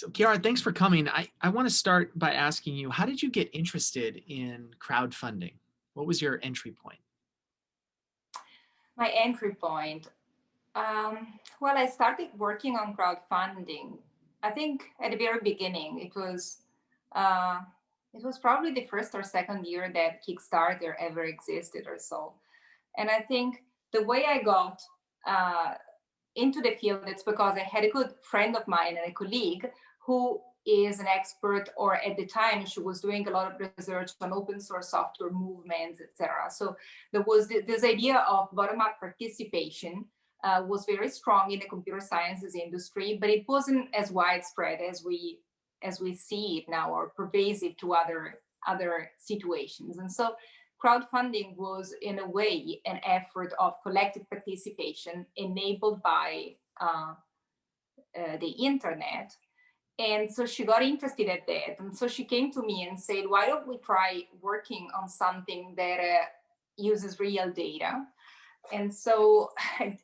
So, Chiara, thanks for coming. I want to start by asking you, how did you get interested in crowdfunding? What was your entry point? My entry point. Well, I started working on crowdfunding. I think at the very beginning, uh, it was probably the first or second year that Kickstarter ever existed or so. And I think the way I got uh, into the field, it's because I had a good friend of mine and a colleague who is an expert, or at the time she was doing a lot of research on open source software movements, etc. So there was this idea of bottom-up participation was very strong in the computer sciences industry, but it wasn't as widespread as we see it now, or pervasive to other situations. And so crowdfunding was, in a way, an effort of collective participation enabled by the internet. And so she got interested at that. And so she came to me and said, why don't we try working on something that uses real data? And so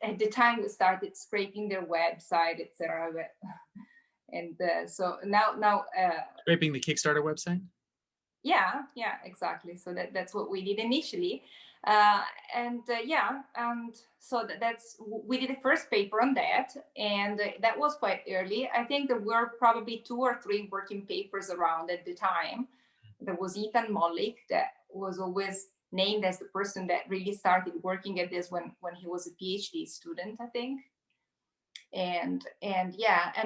at the time we started scraping their website, etc. And so now Scraping the Kickstarter website? yeah, exactly. So that's what we did initially. And so that's we did the first paper on that, and that was quite early. I think there were probably 2 or 3 working papers around at the time. There was Ethan Mollick, that was always named as the person that really started working at this when he was a PhD student, I think. And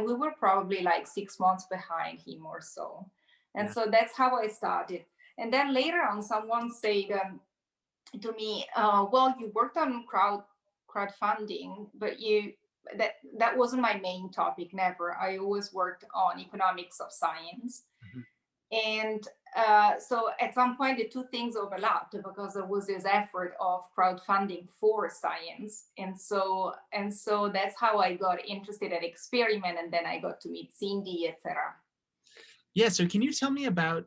we were probably like 6 months behind him or so. And Yeah. so that's how I started. And then later on, someone said to me, "Well, you worked on crowdfunding, but that wasn't my main topic. Never. I always worked on economics of science." Mhm. And so at some point, the two things overlapped because there was this effort of crowdfunding for science, and so that's how I got interested at experiment, and then I got to meet Cindy, etc. Yeah. So, can you tell me about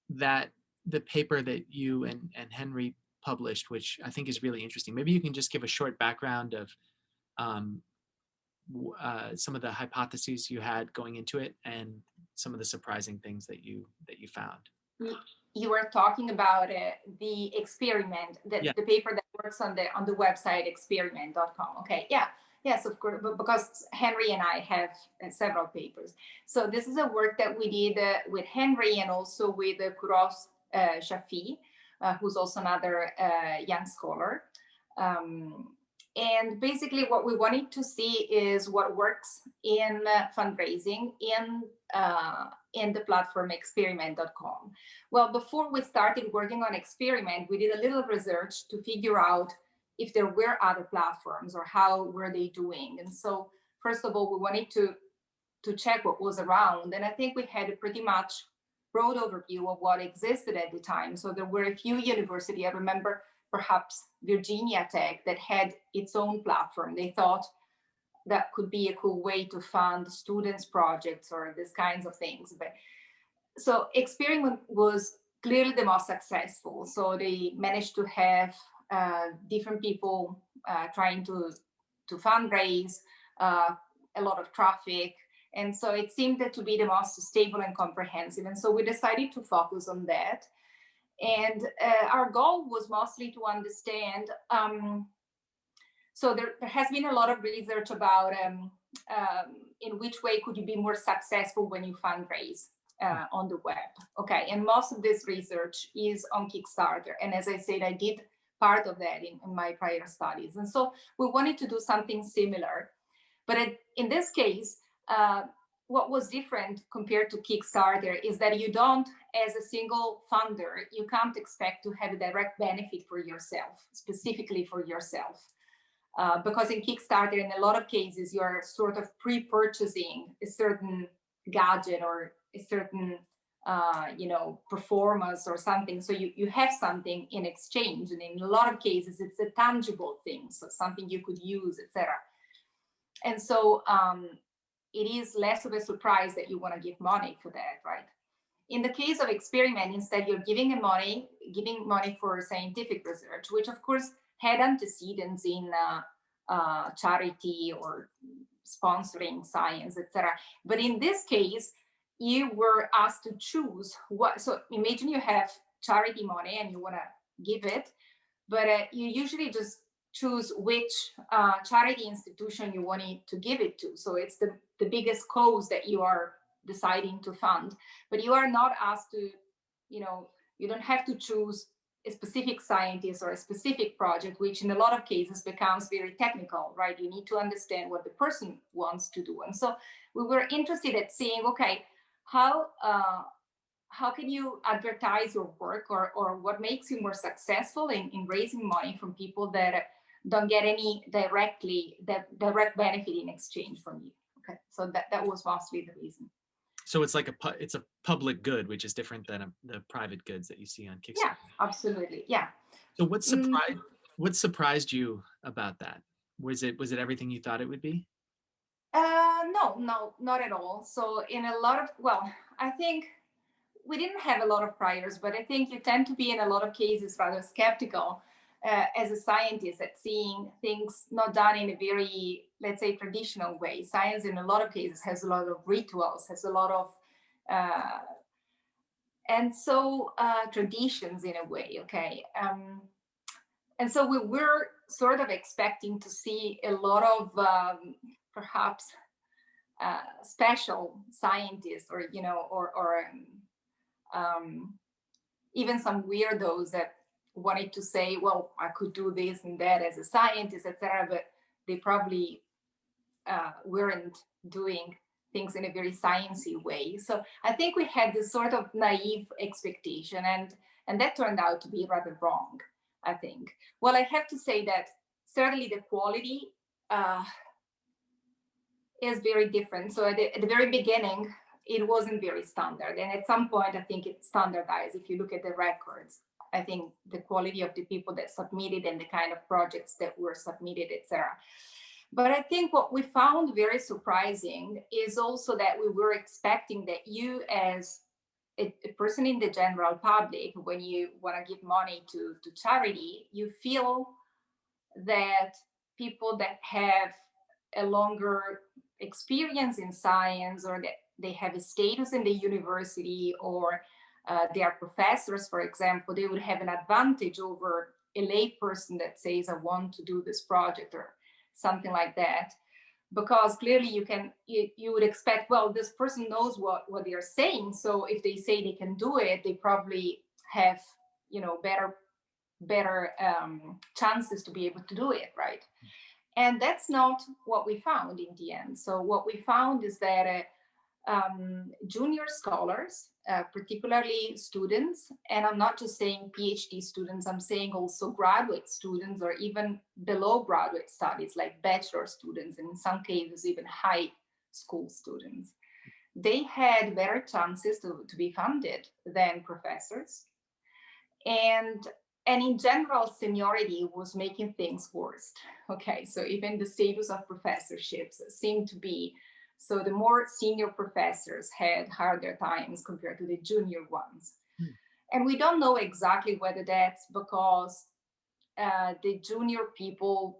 that the paper that you and Henry published, which I think is really interesting? Maybe you can just give a short background of um, some of the hypotheses you had going into it, and some of the surprising things that you found. You were talking about the experiment, Yeah. the paper that works on the website experiment.com. Okay, yeah, yes, of course, because Henry and I have several papers. So this is a work that we did with Henry, and also with Kuros Shafi, who's also another young scholar. Um, and basically, what we wanted to see is what works in fundraising in the platform experiment.com. Well, before we started working on Experiment, we did a little research to figure out if there were other platforms or how were they doing. And so, first of all, we wanted to check what was around, and I think we had a pretty much broad overview of what existed at the time. So there were a few universities. I remember perhaps Virginia Tech that had its own platform. They thought that could be a cool way to fund students' projects or these kinds of things. But so Experiment was clearly the most successful. So they managed to have different people trying to fundraise, uh, a lot of traffic. And so it seemed to be the most stable and comprehensive. And so we decided to focus on that. And our goal was mostly to understand. So there has been a lot of research about in which way could you be more successful when you fundraise on the web. Okay, and most of this research is on Kickstarter. And as I said, I did part of that in my prior studies. And so we wanted to do something similar. But in this case, what was different compared to Kickstarter is that you don't, as a single funder, you can't expect to have a direct benefit for yourself, specifically for yourself. Because in Kickstarter, in a lot of cases, you're sort of pre-purchasing a certain gadget or a certain, performance or something. So you have something in exchange, and in a lot of cases, it's a tangible thing, so something you could use, etc. And so it is less of a surprise that you want to give money for that, right? In the case of Experiment, instead, you're giving money for scientific research, which of course had antecedents in charity or sponsoring science, etc. But in this case, you were asked to choose what. So imagine you have charity money and you want to give it, but you usually just choose which charity institution you want to give it to. So it's the biggest cause that you are deciding to fund, but you are not asked to, you don't have to choose a specific scientist or a specific project, which in a lot of cases becomes very technical, right? You need to understand what the person wants to do. And so we were interested at seeing, okay, how can you advertise your work, or what makes you more successful in raising money from people that don't get any direct benefit in exchange from you. Okay, so that was mostly the reason. So it's like it's a public good, which is different than the private goods that you see on Kickstarter. Yeah, absolutely. Yeah. So what surprised you about that? Was it everything you thought it would be? No, not at all. So in a lot of, well, I think we didn't have a lot of priors, but I think you tend to be in a lot of cases rather skeptical as a scientist at seeing things not done in a very, let's say, traditional way. Science in a lot of cases has a lot of rituals, has a lot of traditions in a way. Okay. And so we were sort of expecting to see a lot of perhaps special scientists, or even some weirdos that wanted to say, well, I could do this and that as a scientist, etc. But they probably weren't doing things in a very sciencey way. So I think we had this sort of naive expectation, and that turned out to be rather wrong, I think. Well, I have to say that certainly the quality is very different. So at the very beginning, it wasn't very standard. And at some point, I think it standardized. If you look at the records, I think the quality of the people that submitted and the kind of projects that were submitted, etc. But I think what we found very surprising is also that we were expecting that you, as a person in the general public, when you want to give money to charity, you feel that people that have a longer experience in science, or that they have a status in the university, or they are professors, for example, they would have an advantage over a lay person that says, I want to do this project or something like that. Because clearly you would expect, well, this person knows what they are saying. So if they say they can do it, they probably have, better chances to be able to do it, right? And that's not what we found in the end. So what we found is that junior scholars, particularly students, and I'm not just saying PhD students, I'm saying also graduate students, or even below graduate studies, like bachelor students, and in some cases even high school students, they had better chances to be funded than professors. And in general, seniority was making things worse. Okay, so even the status of professorships seemed to be, so the more senior professors had harder times compared to the junior ones. And we don't know exactly whether that's because the junior people,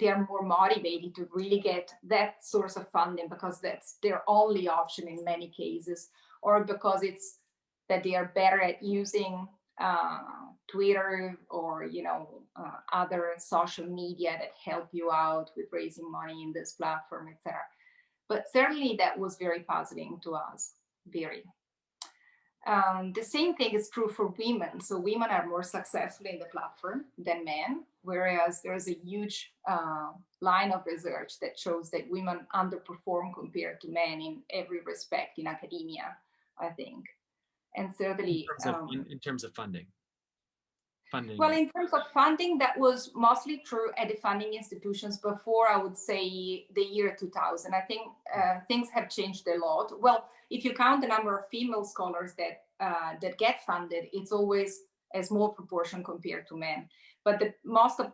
they are more motivated to really get that source of funding because that's their only option in many cases, or because it's that they are better at using Twitter or other social media that help you out with raising money in this platform, etc. But certainly that was very puzzling to us, very. The same thing is true for women. So women are more successful in the platform than men, whereas there's a huge line of research that shows that women underperform compared to men in every respect in academia, I think. And certainly in terms of funding. Well, in terms of funding, that was mostly true at the funding institutions before, I would say, the year 2000. I think things have changed a lot. Well, if you count the number of female scholars that get funded, it's always a small proportion compared to men. But most of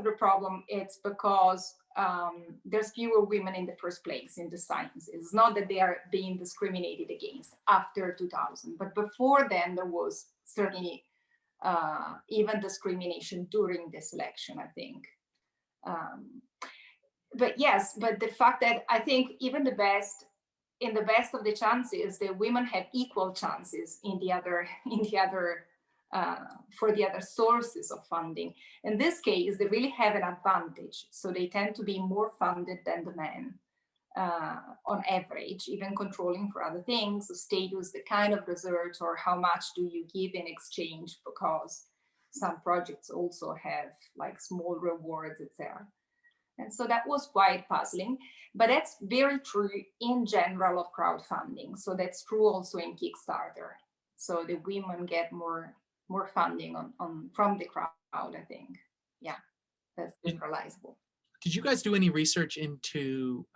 the problem, it's because there's fewer women in the first place in the sciences. It's not that they are being discriminated against after 2000, but before then there was certainly even discrimination during the selection, I think. but yes, but the fact that I think even the best, in the best of the chances, the women have equal chances in the other in the other for the other sources of funding. In this case, they really have an advantage, so they tend to be more funded than the men on average, even controlling for other things, the status, the kind of research, or how much do you give in exchange, because some projects also have like small rewards, etc. And so that was quite puzzling, but that's very true in general of crowdfunding. So that's true also in Kickstarter. So the women get more funding on from the crowd, I think. Yeah, that's Did, generalizable. did you guys do any research into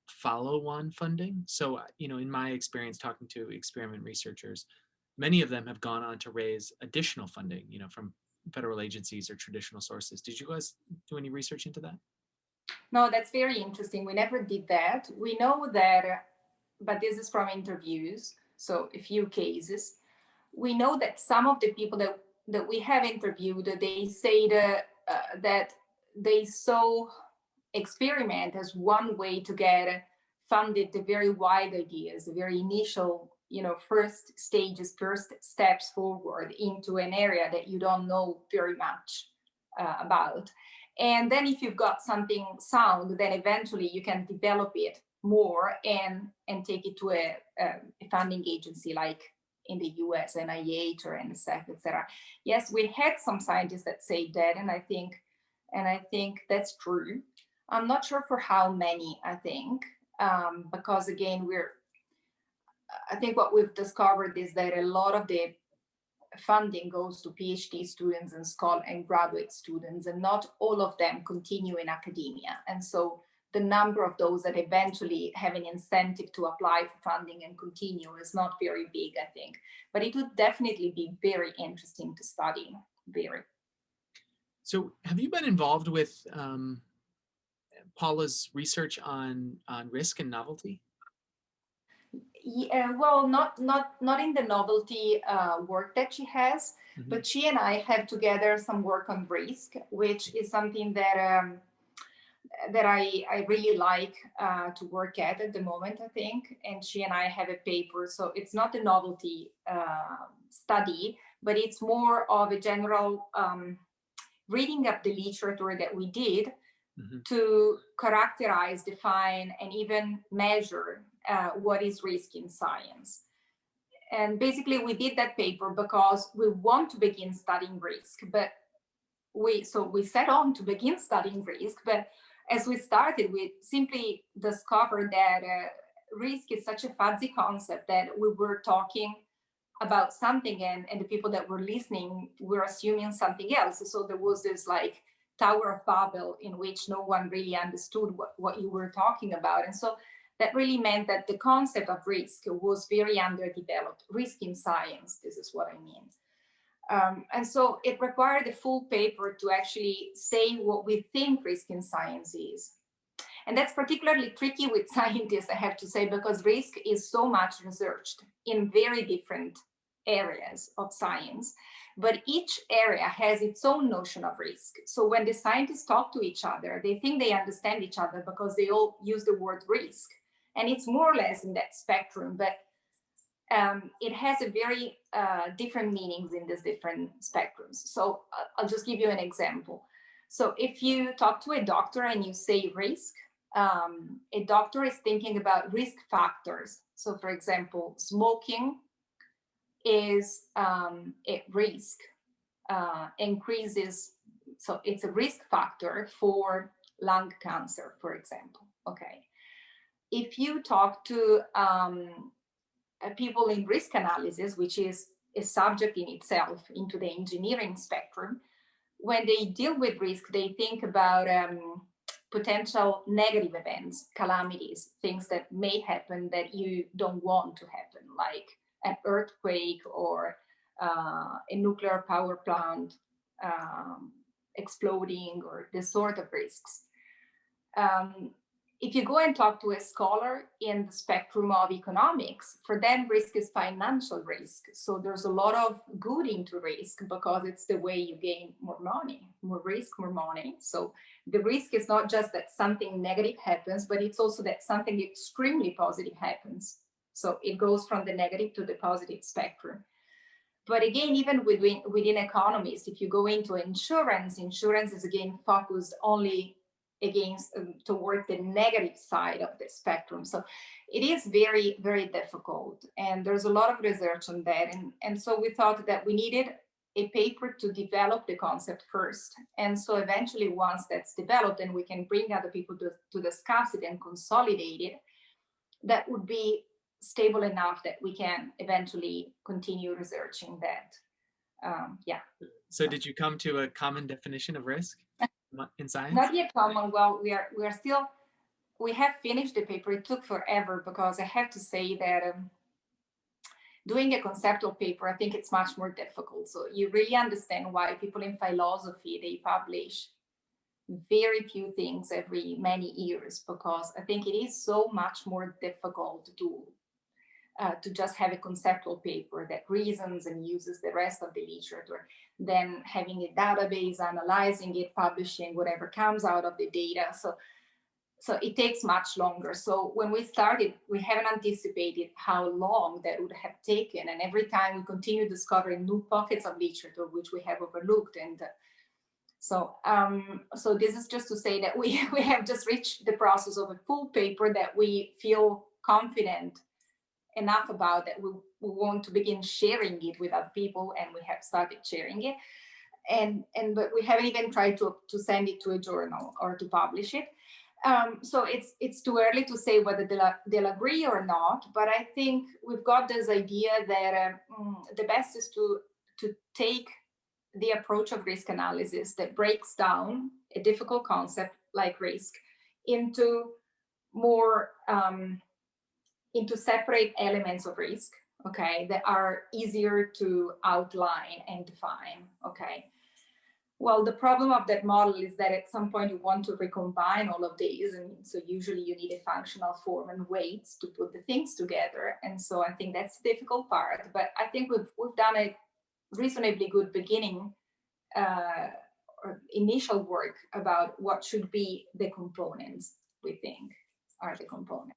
follow-on funding? So, in my experience talking to experiment researchers, many of them have gone on to raise additional funding, from federal agencies or traditional sources. Did you guys do any research into that? No, that's very interesting. We never did that. We know that, but this is from interviews, so a few cases. We know that some of the people that we have interviewed, they say that they saw experiment as one way to get funded the very wide ideas, the very initial, first stages, first steps forward into an area that you don't know very much about. And then if you've got something sound, then eventually you can develop it more and take it to a funding agency like in the US, NIH or NSF, etc. Yes, we had some scientists that say that, and I think that's true. I'm not sure for how many, I think, because again, I think what we've discovered is that a lot of the funding goes to PhD students and graduate students, and not all of them continue in academia. And so the number of those that eventually have an incentive to apply for funding and continue is not very big, I think. But it would definitely be very interesting to study. Very. So have you been involved with Paula's research on risk and novelty? Yeah, well, not in the novelty work that she has, Mm-hmm. but she and I have together some work on risk, which is something that I really like to work at the moment, I think. And she and I have a paper, so it's not a novelty study, but it's more of a general reading of the literature that we did Mm-hmm. to characterize, define, and even measure what is risk in science. And basically, we did that paper because we want to begin studying risk, but we set on to begin studying risk, but as we started, we simply discovered that risk is such a fuzzy concept that we were talking about something, and the people that were listening were assuming something else. So there was this like Tower of Babel in which no one really understood what you were talking about. And so that really meant that the concept of risk was very underdeveloped. Risk in science, this is what I mean. And so it required a full paper to actually say what we think risk in science is. And that's particularly tricky with scientists, I have to say, because risk is so much researched in very different areas of science. But each area has its own notion of risk. So when the scientists talk to each other, they think they understand each other because they all use the word risk. And it's more or less in that spectrum, but it has a very different meanings in these different spectrums. So I'll just give you an example. So if you talk to a doctor and you say risk, a doctor is thinking about risk factors. So for example, smoking is a risk, increases. So it's a risk factor for lung cancer, for example. Okay. If you talk to people in risk analysis, which is a subject in itself into the engineering spectrum, when they deal with risk, they think about potential negative events, calamities, things that may happen that you don't want to happen, like an earthquake or a nuclear power plant exploding, or this sort of risks. if you go and talk to a scholar in the spectrum of economics, for them, risk is financial risk. So there's a lot of good into risk because it's the way you gain more money, more risk, more money. So the risk is not just that something negative happens, but it's also that something extremely positive happens. So it goes from the negative to the positive spectrum. But again, even within economists, if you go into insurance, insurance is again focused only against towards the negative side of the spectrum. So it is very, very difficult. And there's a lot of research on that. And so we thought that we needed a paper to develop the concept first. And so eventually, once that's developed and we can bring other people to discuss it and consolidate it, that would be stable enough that we can eventually continue researching that. Yeah. So did you come to a common definition of risk in science? Not yet common. Well, we are still, we have finished the paper. It took forever because I have to say that doing a conceptual paper, I think it's much more difficult. So you really understand why people in philosophy, they publish very few things every many years, because I think it is so much more difficult to just have a conceptual paper that reasons and uses the rest of the literature than having a database, analyzing it, publishing whatever comes out of the data. So it takes much longer. So when we started, we haven't anticipated how long that would have taken. And every time we continue discovering new pockets of literature which we have overlooked. And so this is just to say that we have just reached the process of a full paper that we feel confident enough about, that we want to begin sharing it with other people, and we have started sharing it. But we haven't even tried to send it to a journal or to publish it. So it's too early to say whether they'll agree or not. But I think we've got this idea that the best is to take the approach of risk analysis that breaks down a difficult concept like risk into more into separate elements of risk, okay, that are easier to outline and define, okay. Well, the problem of that model is that at some point you want to recombine all of these, and so usually you need a functional form and weights to put the things together. And so I think that's the difficult part, but I think we've done a reasonably good beginning or initial work about what should be the components we think are the components.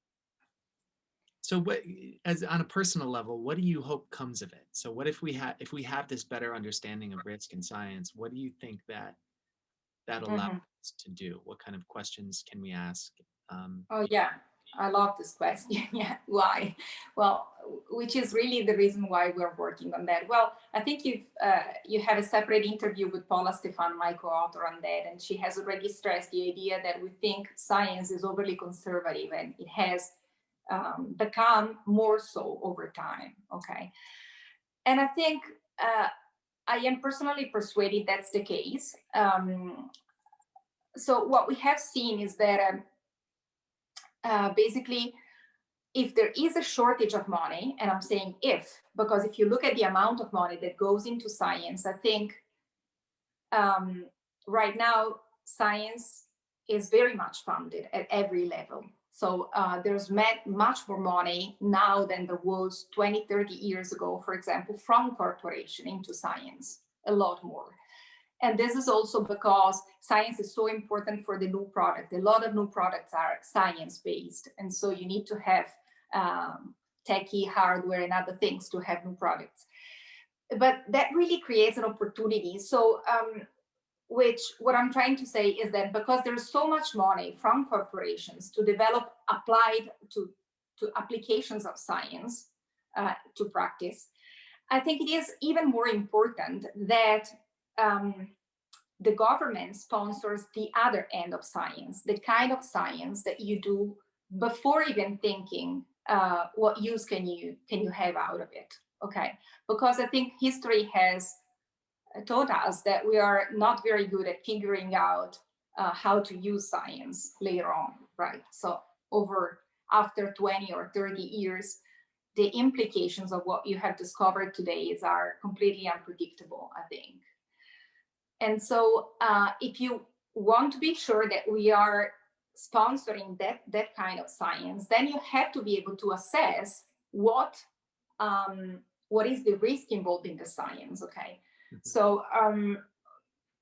So what, as on a personal level, what do you hope comes of it? So what if we have this better understanding of risk in science, what do you think that allows us to do? What kind of questions can we ask? Oh yeah, I love this question. Yeah, why? Well, which is really the reason why we're working on that. Well, I think you have a separate interview with Paula Stefan, my co-author, on that, and she has already stressed the idea that we think science is overly conservative, and it has become more so over time. Okay, and I think I am personally persuaded that's the case. So what we have seen is that basically, if there is a shortage of money, and I'm saying if, because if you look at the amount of money that goes into science, I think right now science is very much funded at every level. So there's much more money now than there was 20, 30 years ago, for example, from corporation into science, a lot more. And this is also because science is so important for the new product. A lot of new products are science-based. And so you need to have techie hardware and other things to have new products. But that really creates an opportunity. So what I'm trying to say is that because there's so much money from corporations to develop applied to applications of science to practice, I think it is even more important that the government sponsors the other end of science, the kind of science that you do before even thinking what use can you have out of it. Okay, because I think history has taught us that we are not very good at figuring out how to use science later on, right? So after 20 or 30 years, the implications of what you have discovered today are completely unpredictable, I think. And so if you want to be sure that we are sponsoring that kind of science, then you have to be able to assess what is the risk involved in the science. Okay, Mhm.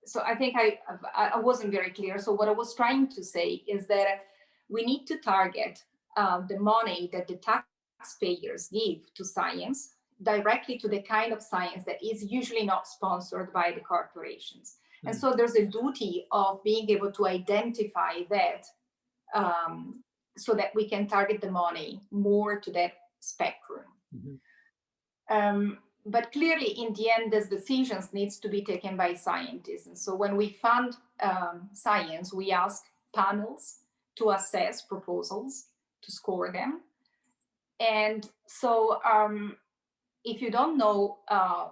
so I think I wasn't very clear. So what I was trying to say is that we need to target the money that the taxpayers give to science directly to the kind of science that is usually not sponsored by the corporations. And Mhm. so there's a duty of being able to identify that, so that we can target the money more to that spectrum. Mhm. But clearly, in the end, these decisions needs to be taken by scientists. And so when we fund science, we ask panels to assess proposals, to score them. And so if you don't know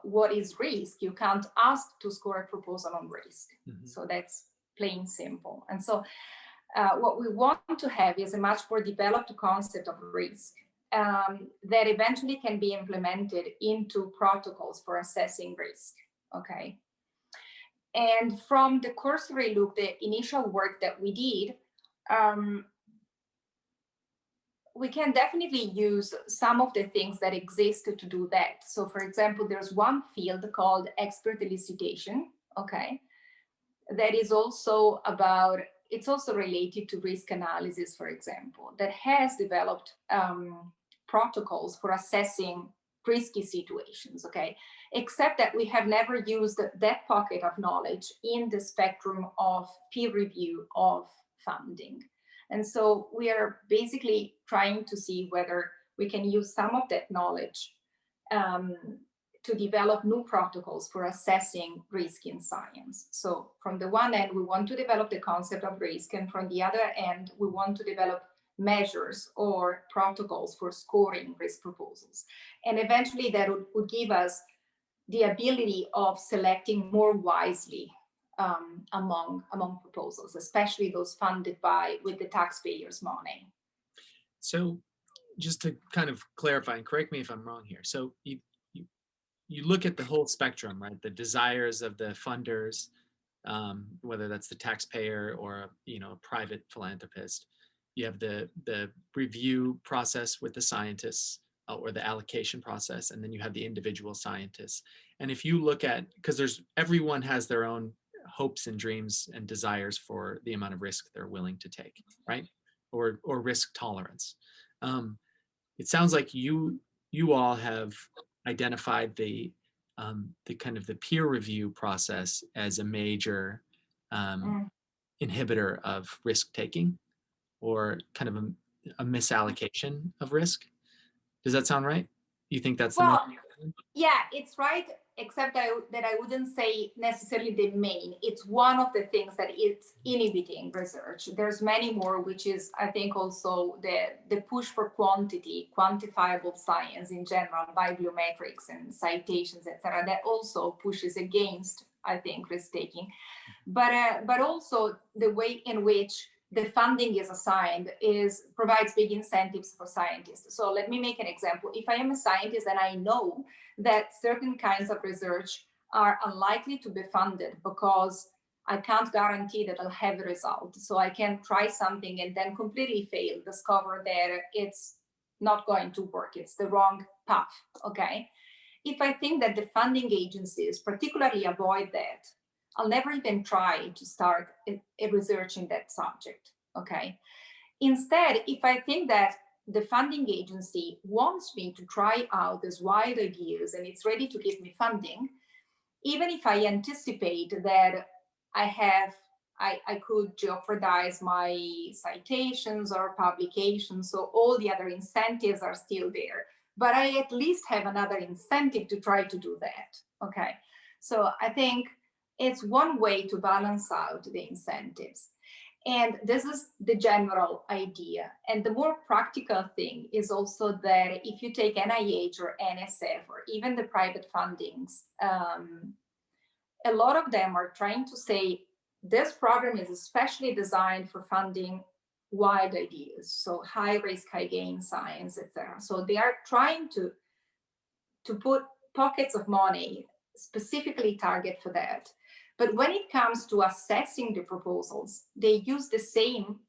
what is risk, you can't ask to score a proposal on risk. Mhm. So that's plain simple. And so what we want to have is a much more developed concept of risk that eventually can be implemented into protocols for assessing risk. Okay. And from the cursory look, the initial work that we did, we can definitely use some of the things that exist to do that. So, for example, there's one field called expert elicitation. Okay. That is also about, it's also related to risk analysis, for example, that has developed protocols for assessing risky situations, okay? Except that we have never used that pocket of knowledge in the spectrum of peer review of funding. And so we are basically trying to see whether we can use some of that knowledge to develop new protocols for assessing risk in science. So from the one end, we want to develop the concept of risk, and from the other end, we want to develop measures or protocols for scoring risk proposals. And eventually that would give us the ability of selecting more wisely among proposals, especially those funded with the taxpayers' money. So just to kind of clarify, and correct me if I'm wrong here. So you, you look at the whole spectrum, right? The desires of the funders, whether that's the taxpayer or a private philanthropist. You have the review process with the scientists, or the allocation process, and then you have the individual scientists. And if you look at, because everyone has their own hopes and dreams and desires for the amount of risk they're willing to take, right? Or risk tolerance. It sounds like you all have identified the kind of the peer review process as a major Mm. inhibitor of risk taking, or kind of a misallocation of risk. Does that sound right? You think that's the main? Well, yeah, it's right, except that I wouldn't say necessarily the main. It's one of the things that it's inhibiting research. There's many more, which is, I think, also the push for quantity, quantifiable science in general, bibliometrics and citations, etc. That also pushes against, I think, risk taking. But also the way in which the funding is assigned provides big incentives for scientists. So let me make an example. If I am a scientist and I know that certain kinds of research are unlikely to be funded because I can't guarantee that I'll have a result, so I can try something and then completely fail, discover that it's not going to work, it's the wrong path, okay? If I think that the funding agencies particularly avoid that, I'll never even try to start a research in that subject, okay? Instead, if I think that the funding agency wants me to try out these wild ideas and it's ready to give me funding, even if I anticipate that I could jeopardize my citations or publications, so all the other incentives are still there, but I at least have another incentive to try to do that, okay? So I think it's one way to balance out the incentives. And this is the general idea. And the more practical thing is also that if you take NIH or NSF or even the private fundings, a lot of them are trying to say this program is especially designed for funding wild ideas, so high risk, high gain science, etc. So they are trying to put pockets of money specifically target for that. But when it comes to assessing the proposals, they use the same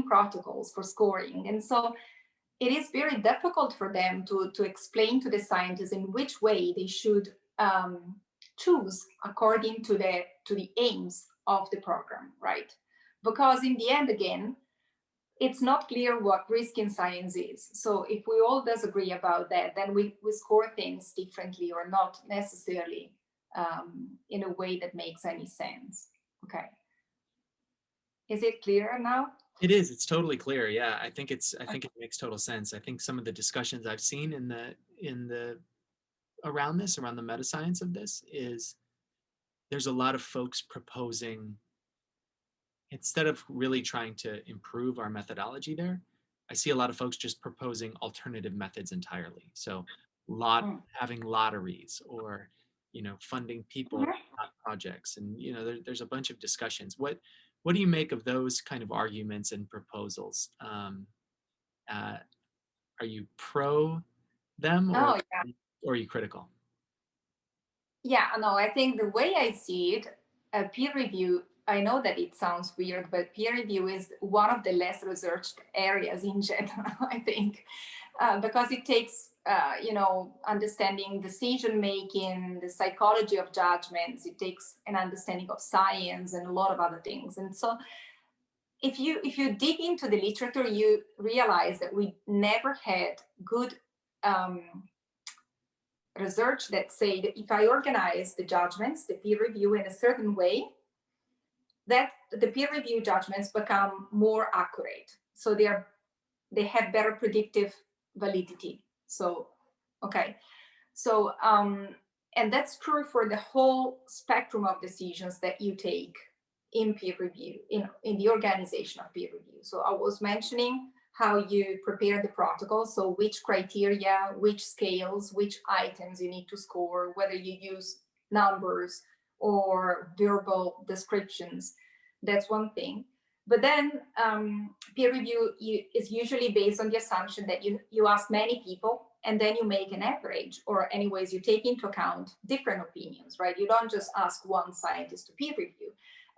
protocols for scoring. And so it is very difficult for them to explain to the scientists in which way they should choose according to the aims of the program, right? Because in the end, again, it's not clear what risk in science is. So if we all disagree about that, then we score things differently or not necessarily in a way that makes any sense. Okay. Is it clear now? It is. It's totally clear. Yeah, I think it makes total sense. I think some of the discussions I've seen in the around the meta science of this is there's a lot of folks proposing, instead of really trying to improve our methodology there, I see a lot of folks just proposing alternative methods entirely. So having lotteries, or funding people, Mhm. not projects. And there's a bunch of discussions. What do you make of those kind of arguments and proposals? Uh, are you pro them, Oh, yeah. or are you critical? Yeah, no, I think the way I see it, peer review, I know that it sounds weird, but peer review is one of the less researched areas in general, I think, because it takes, understanding decision making, the psychology of judgments, it takes an understanding of science and a lot of other things. And so if you dig into the literature, you realize that we never had good research that say that if I organize the judgments, the peer review in a certain way, that the peer review judgments become more accurate. So they have better predictive validity. So, okay. So, and that's true for the whole spectrum of decisions that you take in peer review, in the organization of peer review. So I was mentioning how you prepare the protocol. So which criteria, which scales, which items you need to score, whether you use numbers or verbal descriptions. That's one thing. But then peer review is usually based on the assumption that you ask many people and then you make an average, or anyways, you take into account different opinions, right? You don't just ask one scientist to peer review.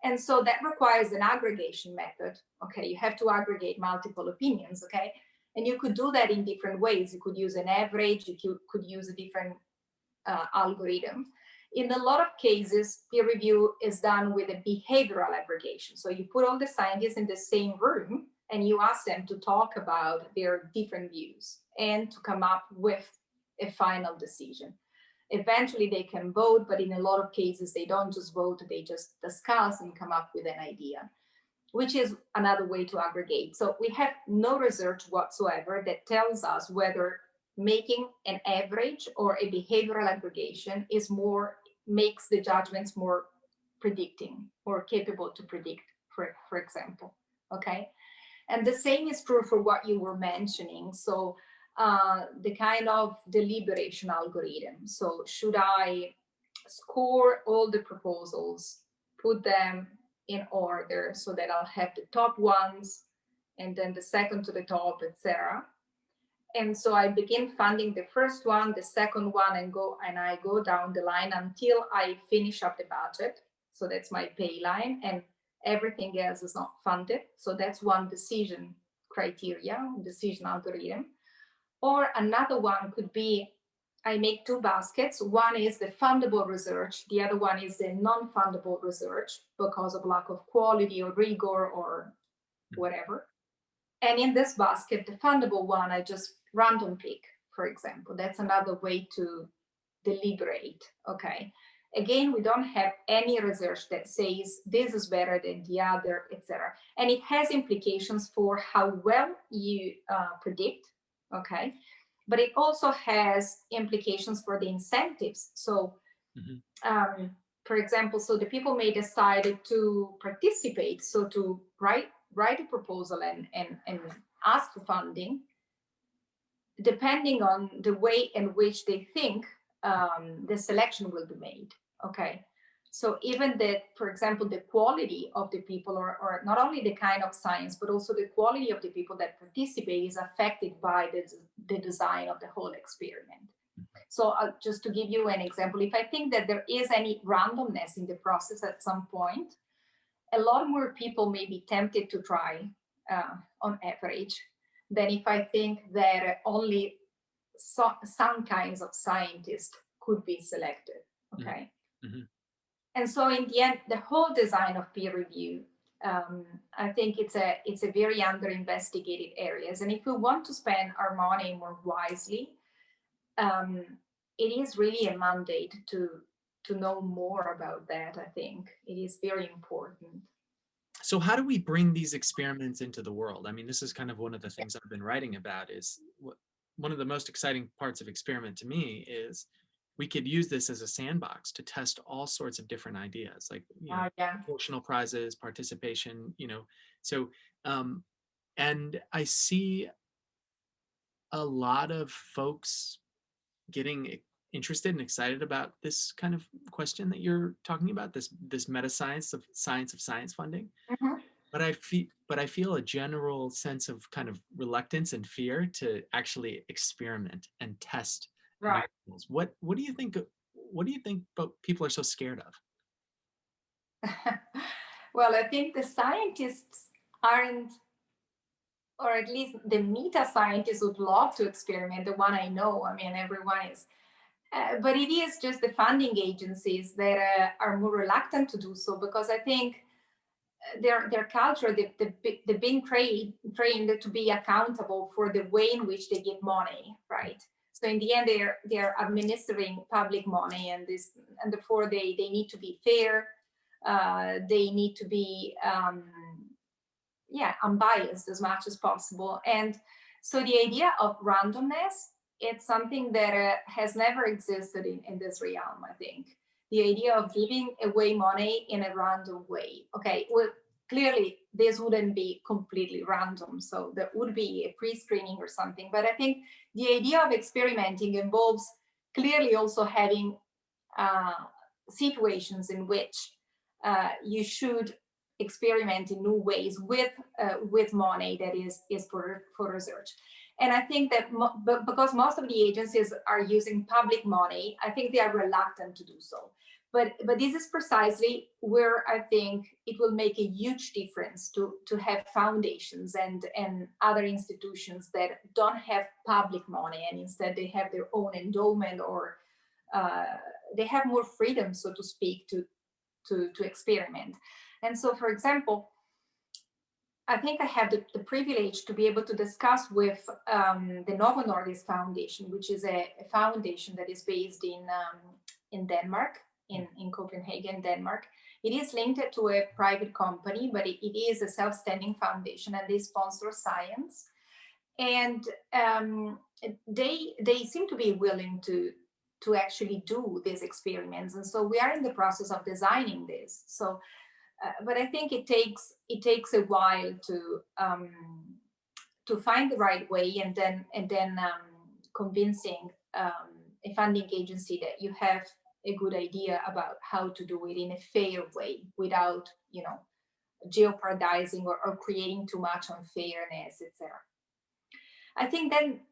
And so that requires an aggregation method. Okay, you have to aggregate multiple opinions, okay? And you could do that in different ways. You could use an average, you could use a different algorithm. In a lot of cases, peer review is done with a behavioral aggregation. So you put all the scientists in the same room and you ask them to talk about their different views and to come up with a final decision. Eventually they can vote, but in a lot of cases, they don't just vote, they just discuss and come up with an idea, which is another way to aggregate. So we have no research whatsoever that tells us whether making an average or a behavioral aggregation makes the judgments more predicting or capable to predict, for example. Okay. And the same is true for what you were mentioning. So the kind of deliberation algorithm. So should I score all the proposals, put them in order so that I'll have the top ones and then the second to the top, etc. And so I begin funding the first one, the second one, and I go down the line until I finish up the budget. So that's my pay line, and everything else is not funded. So that's one decision criteria, decision algorithm. Or another one could be I make two baskets. One is the fundable research, the other one is the non-fundable research because of lack of quality or rigor or whatever. And in this basket, the fundable one, I just random pick, for example. That's another way to deliberate. Okay. Again, we don't have any research that says this is better than the other, etc. And it has implications for how well you predict. Okay. But it also has implications for the incentives. So, for example, so the people may decide to participate, so to write a proposal and ask for funding, depending on the way in which they think the selection will be made. Okay. So even that, for example, the quality of the people, or not only the kind of science, but also the quality of the people that participate is affected by the design of the whole experiment. So just to give you an example, if I think that there is any randomness in the process at some point, a lot more people may be tempted to try on average than if I think that only some kinds of scientists could be selected. Okay. Mm-hmm. And so in the end, the whole design of peer review, I think it's a very under investigated areas. And if we want to spend our money more wisely, it is really a mandate to know more about that. I think it is very important. So how do we bring these experiments into the world? I mean, this is kind of one of the things I've been writing about. Is one of the most exciting parts of experiment to me is we could use this as a sandbox to test all sorts of different ideas, like Yeah. proportional prizes, participation. So and I see a lot of folks getting interested and excited about this kind of question that you're talking about, this meta science of science funding. Mm-hmm. But I feel a general sense of kind of reluctance and fear to actually experiment and test new Right. tools. What do you think? What do you think people are so scared of? Well, I think the scientists aren't, or at least the meta scientists would love to experiment. The one I know, I mean, everyone is. But it is just the funding agencies that are more reluctant to do so, because I think their culture, they've been trained to be accountable for the way in which they get money, right? So in the end, they're administering public money, and therefore they need to be fair. They need to be unbiased as much as possible. And so the idea of randomness, it's something that has never existed in this realm, I think. The idea of giving away money in a random way. Okay, well, clearly this wouldn't be completely random, so there would be a pre-screening or something. But I think the idea of experimenting involves clearly also having situations in which you should experiment in new ways with money that is for research. And I think that because most of the agencies are using public money, I think they are reluctant to do so. But this is precisely where I think it will make a huge difference to have foundations and other institutions that don't have public money, and instead they have their own endowment, or they have more freedom, so to speak, to experiment. And so, for example, I think I have the privilege to be able to discuss with the Novo Nordisk Foundation, which is a foundation that is based in Denmark, in Copenhagen, Denmark. It is linked to a private company, but it is a self-standing foundation, and they sponsor science. And they seem to be willing to actually do these experiments. And so we are in the process of designing this. So but I think it takes a while to find the right way, and then convincing a funding agency that you have a good idea about how to do it in a fair way without jeopardizing or creating too much unfairness, etc. I think then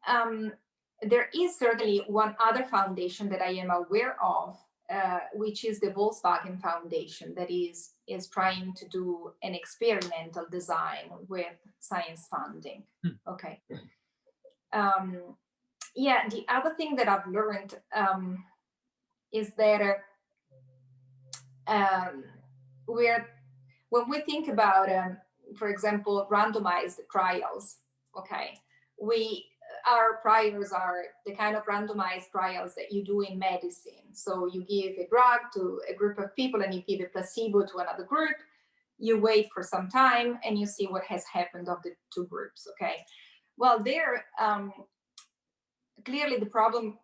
there is certainly one other foundation that I am aware of, which is the Volkswagen Foundation, that is trying to do an experimental design with science funding. Okay. The other thing that I've learned is that when we think about, for example, randomized trials, okay, our trials are the kind of randomized trials that you do in medicine. So you give a drug to a group of people and you give a placebo to another group. You wait for some time and you see what has happened of the two groups, okay? Well, there, clearly the problem,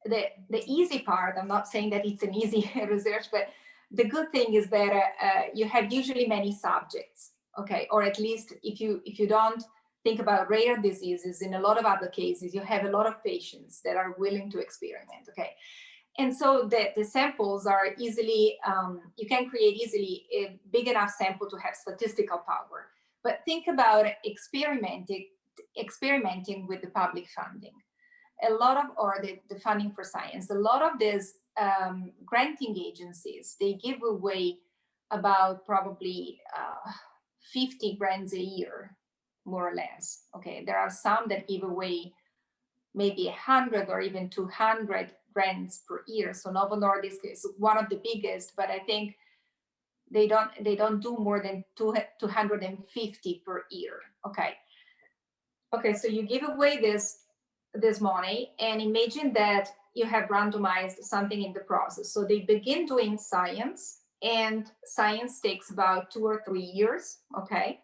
the easy part, I'm not saying that it's an easy research, but the good thing is that you have usually many subjects, okay? Or at least if you don't think about rare diseases, in a lot of other cases, you have a lot of patients that are willing to experiment, okay? And so the samples are easily, you can create easily a big enough sample to have statistical power. But think about experimenting with the public funding. a lot of, or the funding for science, a lot of these granting agencies, they give away about probably 50 grants a year, more or less. Okay, there are some that give away maybe 100 or even 200 grants per year. So Novo Nordisk is one of the biggest, but I think they don't do more than 250 per year. Okay, so you give away this money, and imagine that you have randomized something in the process. So they begin doing science, and science takes about 2 or 3 years. Okay,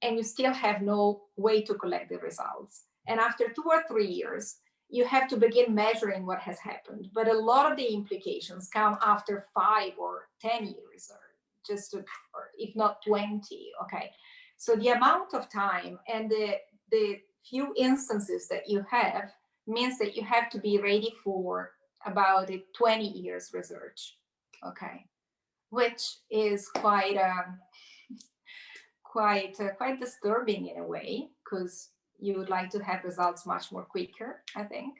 and you still have no way to collect the results. And after 2 or 3 years, you have to begin measuring what has happened. But a lot of the implications come after 5 or 10 years, or or if not 20. Okay, so the amount of time and the few instances that you have means that you have to be ready for about a 20 years research. Okay, which is quite disturbing in a way, because you would like to have results much more quicker, I think.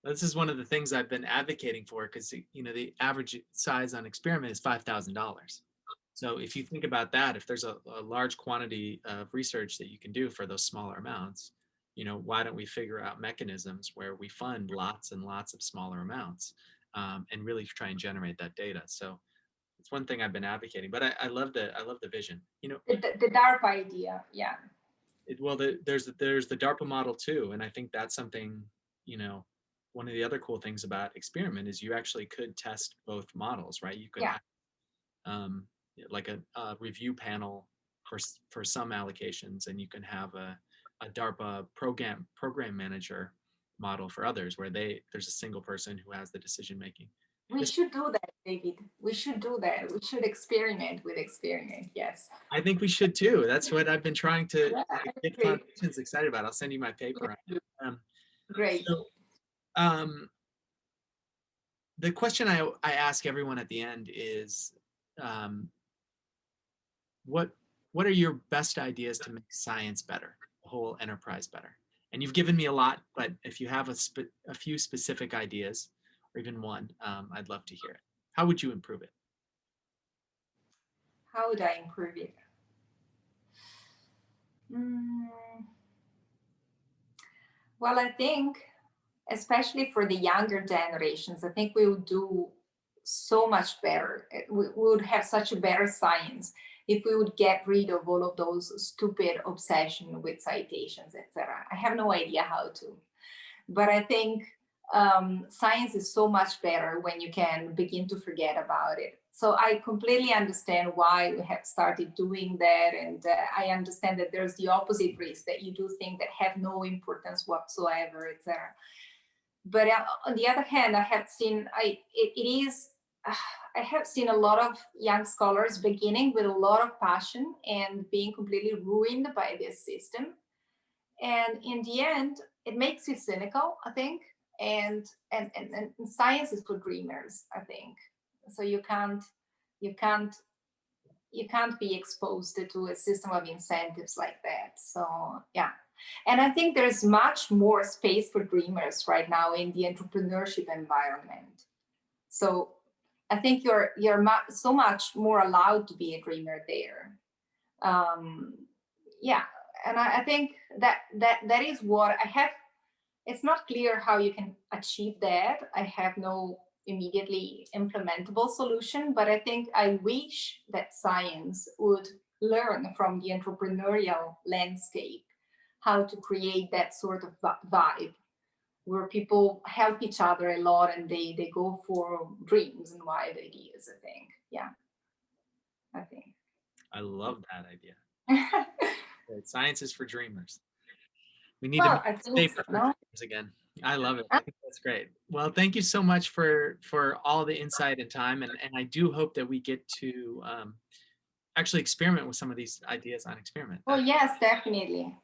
This is one of the things I've been advocating for, because the average size on experiment is $5,000. So if you think about that, if there's a large quantity of research that you can do for those smaller amounts, why don't we figure out mechanisms where we fund lots and lots of smaller amounts, and really try and generate that data. So it's one thing I've been advocating, but I love the vision. The DARPA idea, yeah. There's the DARPA model too, and I think that's something, one of the other cool things about experiment is you actually could test both models, right? You could Yeah. have like a review panel for some allocations, and you can have a DARPA program manager model for others, where there's a single person who has the decision making. We should do that, David. We should do that. We should experiment with experiment. Yes. I think we should too. That's what I've been trying to get Great. clinicians excited about. I'll send you my paper on it. Great. So, the question I ask everyone at the end is, what are your best ideas to make science better, the whole enterprise better? And you've given me a lot, but if you have a few specific ideas, or even one, I'd love to hear it. How would you improve it? How would I improve it? Well, I think, especially for the younger generations, I think we would do so much better. We would have such a better science if we would get rid of all of those stupid obsession with citations, etc. I have no idea how to, but I think science is so much better when you can begin to forget about it. So I completely understand why we have started doing that, and I understand that there's the opposite risk, that you do things that have no importance whatsoever, etc. But on the other hand, I have seen I have seen a lot of young scholars beginning with a lot of passion and being completely ruined by this system. And in the end, it makes you cynical, I think. And science is for dreamers, I think. So you can't be exposed to a system of incentives like that. So yeah. And I think there's much more space for dreamers right now in the entrepreneurship environment. So I think you're so much more allowed to be a dreamer there. Yeah, and I think that is what I have. It's not clear how you can achieve that. I have no immediately implementable solution, but I think I wish that science would learn from the entrepreneurial landscape how to create that sort of vibe where people help each other a lot, and they go for dreams and wild ideas, I think. Yeah, I think. I love that idea. Science is for dreamers. We need Well, to I make think paper so, for no? dreamers again. I love it. I think that's great. Well, thank you so much for all the insight and time, and I do hope that we get to actually experiment with some of these ideas on experiment. Well, yes, definitely.